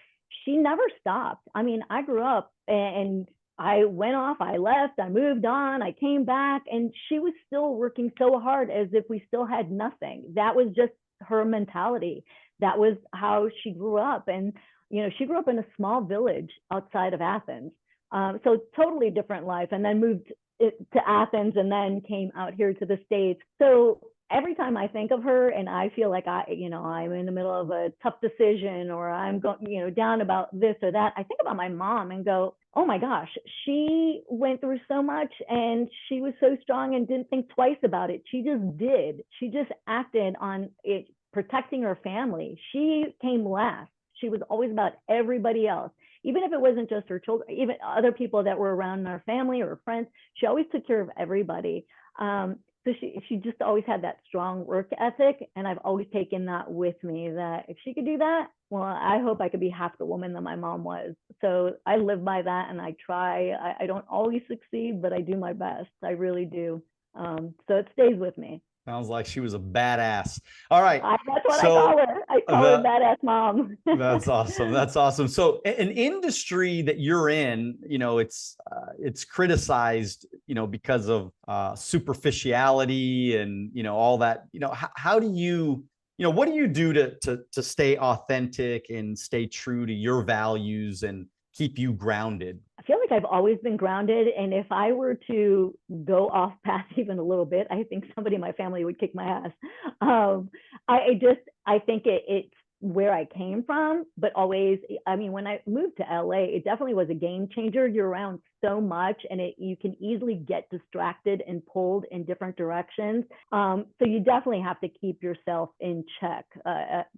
she never stopped. I mean, I grew up and I went off, I left, I moved on, I came back, and she was still working so hard as if we still had nothing. That was just her mentality. That was how she grew up. And, she grew up in a small village outside of Athens. So totally different life, and then moved to Athens, and then came out here to the States. So every time I think of her and I feel like I'm in the middle of a tough decision, or I'm going, down about this or that, I think about my mom and go, oh my gosh, she went through so much, and she was so strong and didn't think twice about it. She just did. She just acted on it, protecting her family. She came last. She was always about everybody else. Even if it wasn't just her children, even other people that were around in our family or friends, she always took care of everybody. So she just always had that strong work ethic. And I've always taken that with me, that if she could do that, well, I hope I could be half the woman that my mom was. So I live by that, and I try. I don't always succeed, but I do my best. I really do. So it stays with me. Sounds like she was a badass. All right. That's what I call her. I call her badass mom. That's awesome. That's awesome. So an industry that you're in, it's criticized, because of superficiality and, all that, how do you, what do you do to stay authentic and stay true to your values and keep you grounded? I feel like I've always been grounded. And if I were to go off path even a little bit, I think somebody in my family would kick my ass. I think it's where I came from, but always, when I moved to LA, it definitely was a game changer. You're around so much, and you can easily get distracted and pulled in different directions. So you definitely have to keep yourself in check.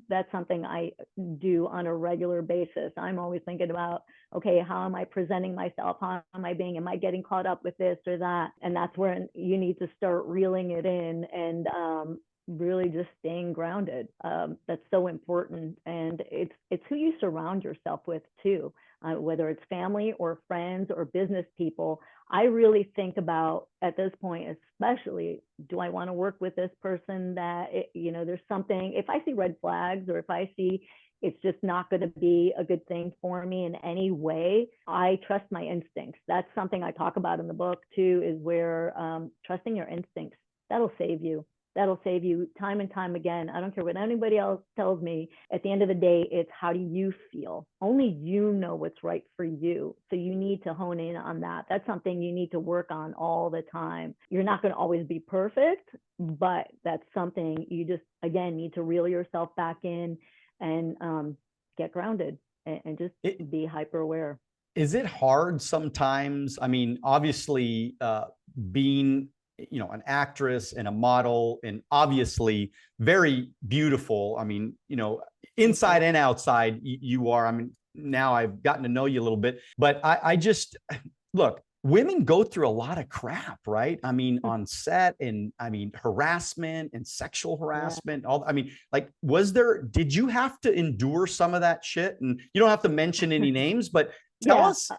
That's something I do on a regular basis. I'm always thinking about, okay, how am I presenting myself? How am I being? Am I getting caught up with this or that? And that's where you need to start reeling it in and really just staying grounded. That's so important. And it's who you surround yourself with too, whether it's family or friends or business people. I really think about, at this point especially, do I want to work with this person that, there's something, if I see red flags, or if I see it's just not going to be a good thing for me in any way, I trust my instincts. That's something I talk about in the book too, is where trusting your instincts, that'll save you. That'll save you time and time again. I don't care what anybody else tells me. At the end of the day, it's how do you feel? Only you know what's right for you. So you need to hone in on that. That's something you need to work on all the time. You're not going to always be perfect, but that's something you just, again, need to reel yourself back in and get grounded and just be hyper aware. Is it hard sometimes? Obviously, being an actress and a model, and obviously very beautiful. I mean, inside and outside, you are. I mean, now I've gotten to know you a little bit, but I just look, women go through a lot of crap, right? I mean, on set, and I mean, harassment and sexual harassment, like, did you have to endure some of that shit? And you don't have to mention any names, but tell us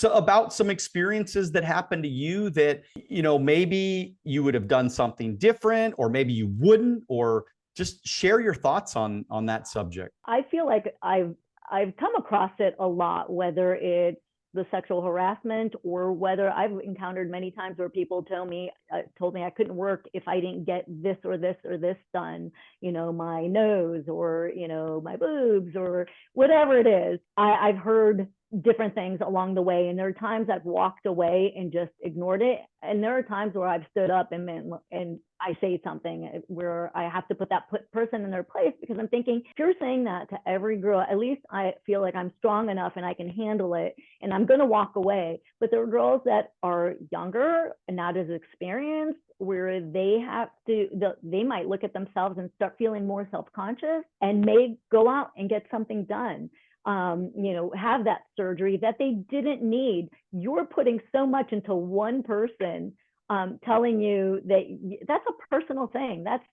about some experiences that happened to you that, maybe you would have done something different, or maybe you wouldn't, or just share your thoughts on that subject. I feel like I've come across it a lot, whether it's the sexual harassment or whether I've encountered many times where people told me I couldn't work if I didn't get this or this or this done, my nose or, my boobs or whatever it is. I've heard different things along the way. And there are times I've walked away and just ignored it. And there are times where I've stood up and I say something where I have to put that person in their place, because I'm thinking, if you're saying that to every girl, at least I feel like I'm strong enough and I can handle it, and I'm going to walk away. But there are girls that are younger and not as experienced, where they might look at themselves and start feeling more self-conscious and may go out and get something done. Have that surgery that they didn't need. You're putting so much into one person, telling you that's a personal thing. That's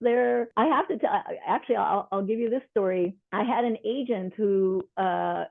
I have to actually, I'll give you this story. I had an agent who,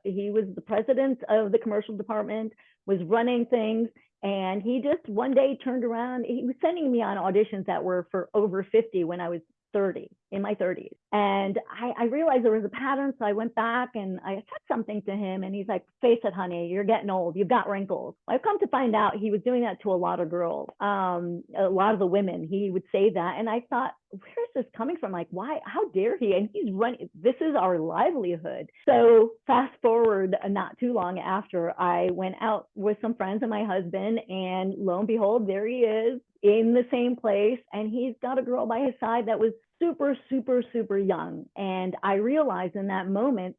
he was the president of the commercial department, was running things. And he just one day turned around. He was sending me on auditions that were for over 50 when I was 30, in my 30s. And I realized there was a pattern. So I went back and I said something to him, and he's like, face it, honey, you're getting old. You've got wrinkles. I've come to find out he was doing that to a lot of girls, a lot of the women. He would say that. And I thought, where's this coming from? Like, why, how dare he? And he's running, this is our livelihood. So fast forward not too long after, I went out with some friends and my husband, and lo and behold, there he is in the same place. And he's got a girl by his side that was super, super, super young. And I realized in that moment,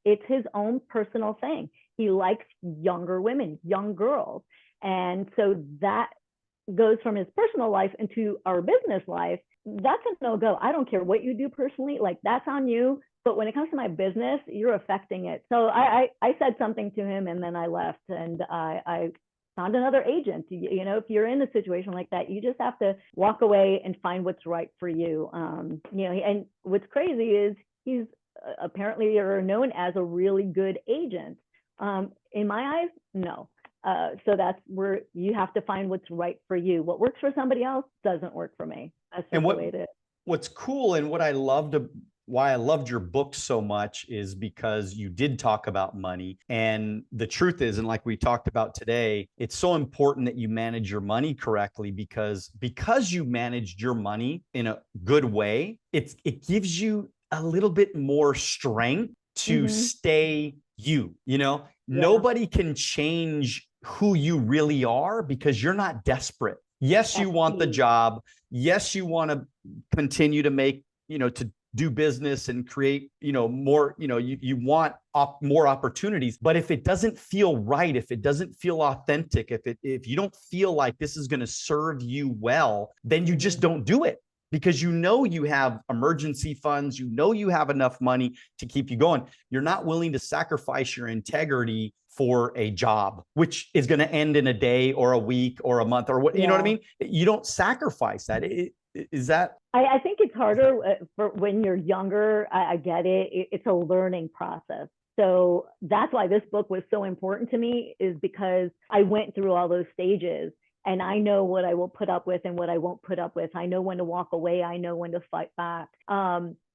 it's his own personal thing. He likes younger women, young girls. And so that goes from his personal life into our business life. That's a no-go. I don't care what you do personally, like, that's on you. But when it comes to my business, you're affecting it. So I said something to him, and then I left, and I found another agent. If you're in a situation like that, you just have to walk away and find what's right for you. And what's crazy is he's apparently known as a really good agent. In my eyes, no. So that's where you have to find what's right for you. What works for somebody else doesn't work for me. That's just the way it is. What's cool, and why I loved your book so much, is because you did talk about money. And the truth is, and like we talked about today, it's so important that you manage your money correctly, because you managed your money in a good way, it gives you a little bit more strength to stay you. Nobody can change who you really are, because you're not desperate. Yes, you want the job. Yes, you want to continue to make, to do business and create, more, you want more opportunities. But if it doesn't feel right, if it doesn't feel authentic, if you don't feel like this is going to serve you well, then you just don't do it, because you have emergency funds, you have enough money to keep you going. You're not willing to sacrifice your integrity for a job, which is going to end in a day or a week or a month or what, you know what I mean? You don't sacrifice that. Is that? I think it's harder for when you're younger. I get it. It's a learning process. So that's why this book was so important to me, is because I went through all those stages, and I know what I will put up with and what I won't put up with. I know when to walk away. I know when to fight back.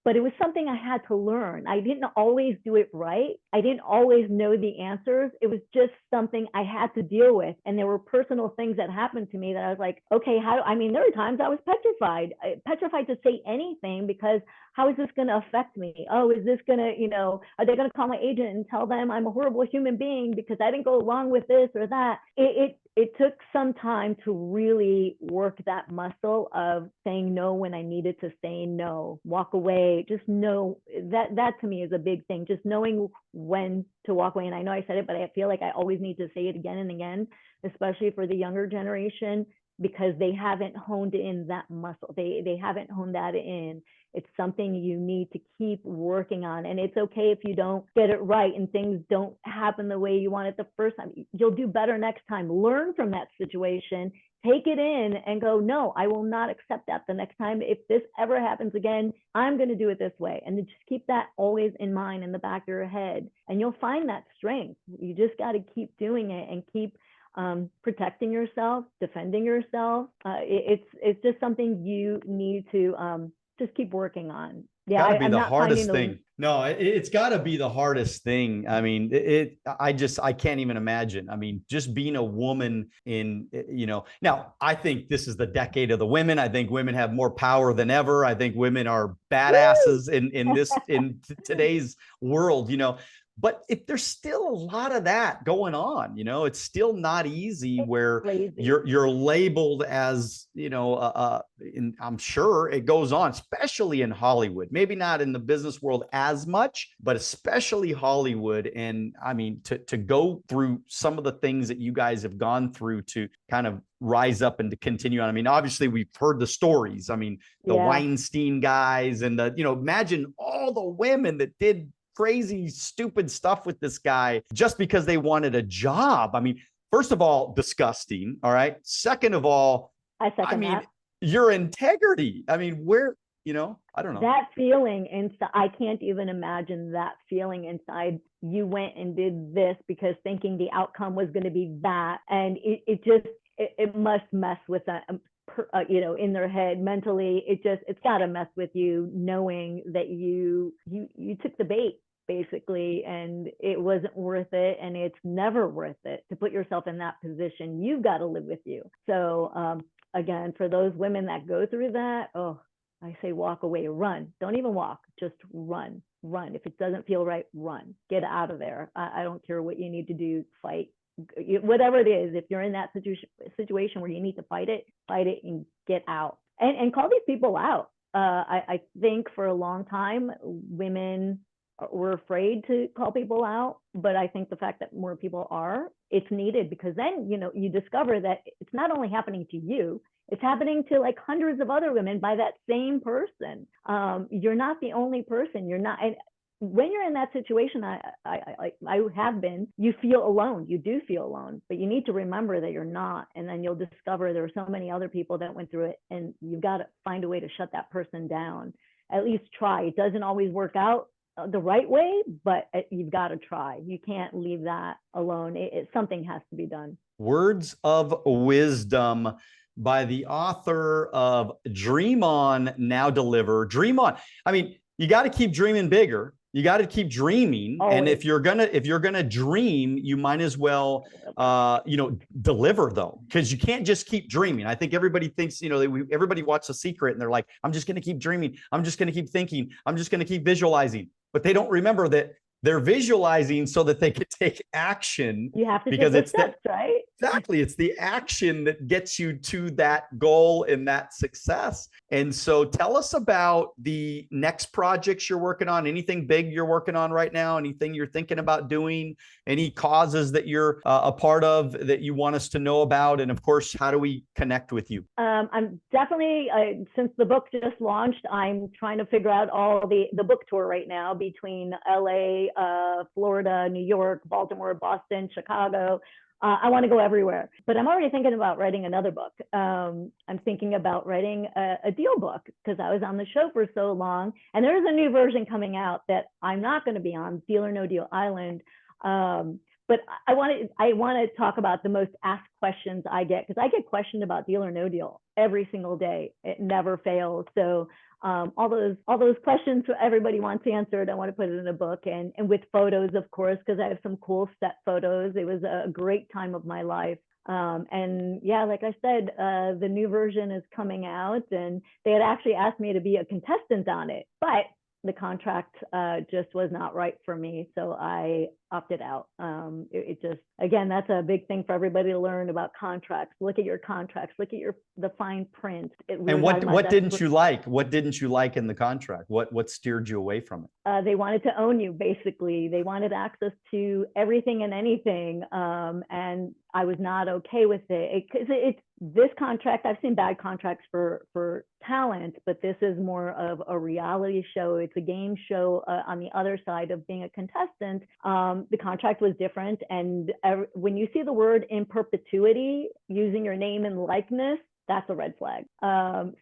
But it was something I had to learn. I didn't always do it right. I didn't always know the answers. It was just something I had to deal with. And there were personal things that happened to me that I was like, okay, there were times I was petrified to say anything, because how is this going to affect me? Oh, is this going to, are they going to call my agent and tell them I'm a horrible human being because I didn't go along with this or that? It took some time to really work that muscle of saying no when I needed to say no, walk away, just know that to me is a big thing, just knowing when to walk away. And I know I said it, but I feel like I always need to say it again and again, especially for the younger generation. because they haven't honed in that muscle. They haven't honed that in. It's something you need to keep working on. And it's okay if you don't get it right and things don't happen the way you want it the first time. You'll do better next time. Learn from that situation, take it in and go, no, I will not accept that the next time. If this ever happens again, I'm going to do it this way. And just keep that always in mind in the back of your head. And you'll find that strength. You just got to keep doing it and keep protecting yourself, defending yourself. It's just something you need to just keep working on. Yeah, Gotta be I'm the not hardest finding thing. No, it's got to be the hardest thing. I mean, I can't even imagine. I mean, just being a woman in, now I think this is the decade of the women. I think women have more power than ever. I think women are badasses in today's world, but if there's still a lot of that going on, it's still not easy where crazy. you're labeled as, I'm sure it goes on, especially in Hollywood, maybe not in the business world as much, but especially Hollywood. And I mean, to go through some of the things that you guys have gone through to kind of rise up and to continue on. I mean, obviously we've heard the stories. I mean, the Weinstein guys and imagine all the women that did crazy, stupid stuff with this guy just because they wanted a job. I mean, first of all, disgusting. All right. Second of all, I mean, that. Your integrity. I mean, where, I don't know. That feeling inside, I can't even imagine that feeling inside. You went and did this because thinking the outcome was going to be that. And it must mess with that. In their head mentally, it's got to mess with you knowing that you took the bait basically, and it wasn't worth it, and it's never worth it to put yourself in that position. You've got to live with you. So again, for those women that go through that, I say walk away, run. Don't even walk, just run. If it doesn't feel right, run. Get out of there. I don't care what you need to do, fight. Whatever it is, if you're in that situation where you need to fight it and get out and call these people out. I think for a long time women were afraid to call people out, but I think the fact that more people are, it's needed, because then you discover that it's not only happening to you, it's happening to like hundreds of other women by that same person. You're not the only person. You're not. And when you're in that situation, I have been, you feel alone. You do feel alone, but you need to remember that you're not. And then you'll discover there are so many other people that went through it, and you've got to find a way to shut that person down. At least try. It doesn't always work out the right way, but you've got to try. You can't leave that alone. Something has to be done. Words of wisdom by the author of Dream On, Now Deliver. Dream on. I mean, you got to keep dreaming bigger. You got to keep dreaming. Always. And if you're gonna dream, you might as well, deliver though, because you can't just keep dreaming. I think everybody thinks, everybody watched The Secret and they're like, I'm just going to keep dreaming. I'm just going to keep thinking. I'm just going to keep visualizing. But they don't remember that they're visualizing so that they can take action. You have to take the steps, right? Exactly. It's the action that gets you to that goal and that success. And so tell us about the next projects you're working on, anything big you're working on right now, anything you're thinking about doing, any causes that you're a part of that you want us to know about. And of course, how do we connect with you? I'm definitely, since the book just launched, I'm trying to figure out all the book tour right now between LA, Florida, New York, Baltimore, Boston, Chicago. I want to go everywhere, but I'm already thinking about writing another book. I'm thinking about writing a deal book, because I was on the show for so long, and there's a new version coming out that I'm not going to be on, Deal or No Deal Island. But I want to talk about the most asked questions I get, because I get questioned about Deal or No Deal every single day. It never fails. So all those questions everybody wants answered, I want to put it in a book, and with photos, of course, because I have some cool set photos. It was a great time of my life. And yeah, like I said, the new version is coming out, and they had actually asked me to be a contestant on it, but the contract just was not right for me, so I opted out. It just, again, that's a big thing for everybody to learn about contracts. Look at your contracts. Look at the fine print. And what didn't you like? What didn't you like in the contract? What steered you away from it? They wanted to own you, basically. They wanted access to everything and anything, and I was not okay with it. this contract, I've seen bad contracts for talent, but this is more of a reality show. It's a game show on the other side of being a contestant. The contract was different. And when you see the word in perpetuity, using your name and likeness, that's a red flag.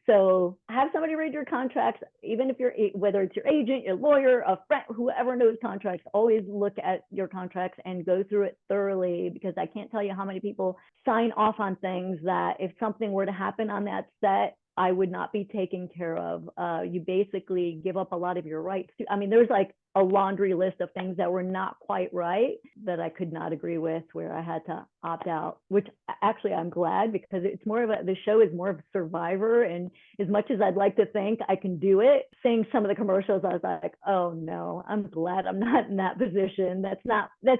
So have somebody read your contracts, even if you're, whether it's your agent, your lawyer, a friend, whoever knows contracts, always look at your contracts and go through it thoroughly, because I can't tell you how many people sign off on things that if something were to happen on that set, I would not be taken care of. You basically give up a lot of your rights. I mean, there's like a laundry list of things that were not quite right that I could not agree with, where I had to opt out, which actually I'm glad, because it's more of the show is more of a Survivor. And as much as I'd like to think I can do it, seeing some of the commercials, I was like, oh no, I'm glad I'm not in that position. That's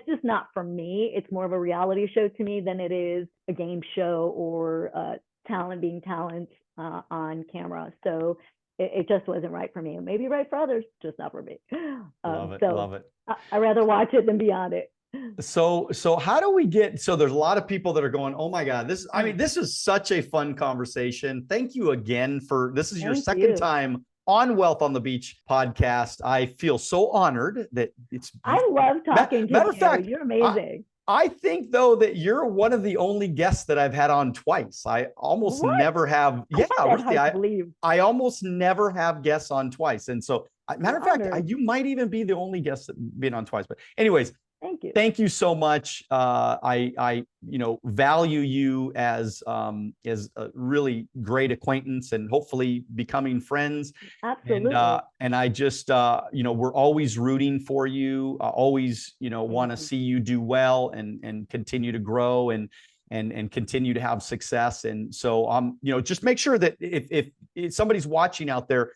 just not for me. It's more of a reality show to me than it is a game show or talent being talent on camera. So it just wasn't right for me. It may be right for others, just not for me. Love it. So Love it. I'd rather watch it than be on it. So how do we get, so there's a lot of people that are going, oh my God, I mean, this is such a fun conversation. Thank you again this is your second time on Wealth on the Beach podcast. I feel so honored that I love talking to you. Matter of fact, you're amazing. I think though that you're one of the only guests that I've had on twice. I almost never have. Yeah, really. I almost never have guests on twice. And so, matter of fact, you might even be the only guest that been on twice. But anyways, thank you. Thank you so much. I value you as a really great acquaintance, and hopefully becoming friends. Absolutely. And I just we're always rooting for you. Always want to see you do well and continue to grow and continue to have success. And so just make sure that if somebody's watching out there,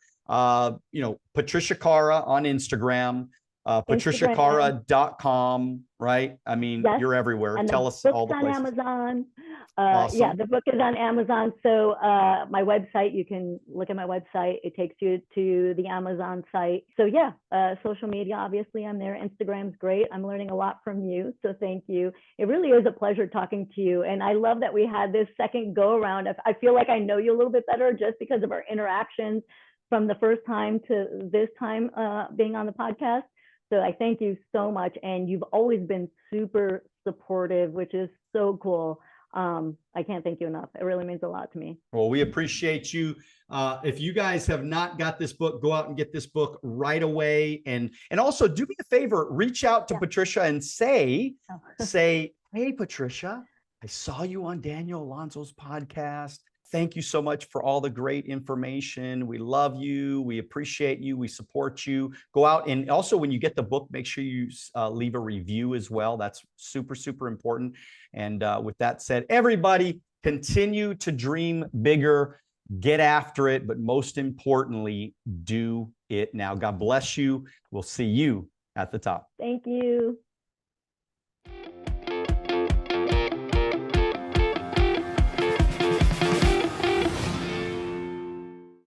Patricia Kara on Instagram. PatriciaKara.com, right? I mean, yes. You're everywhere. And tell us all the places. On Amazon. Awesome. Yeah, the book is on Amazon. So my website, you can look at my website. It takes you to the Amazon site. So yeah, social media, obviously I'm there. Instagram's great. I'm learning a lot from you. So thank you. It really is a pleasure talking to you. And I love that we had this second go around. I feel like I know you a little bit better just because of our interactions from the first time to this time being on the podcast. So I thank you so much. And you've always been super supportive, which is so cool. I can't thank you enough. It really means a lot to me. Well, we appreciate you. If you guys have not got this book, go out and get this book right away. And also do me a favor, reach out to Patricia and say, hey, Patricia, I saw you on Daniel Alonzo's podcast. Thank you so much for all the great information. We love you. We appreciate you. We support you. Go out, and also when you get the book, make sure you leave a review as well. That's super, super important. And with that said, everybody continue to dream bigger, get after it, but most importantly, do it now. God bless you. We'll see you at the top. Thank you.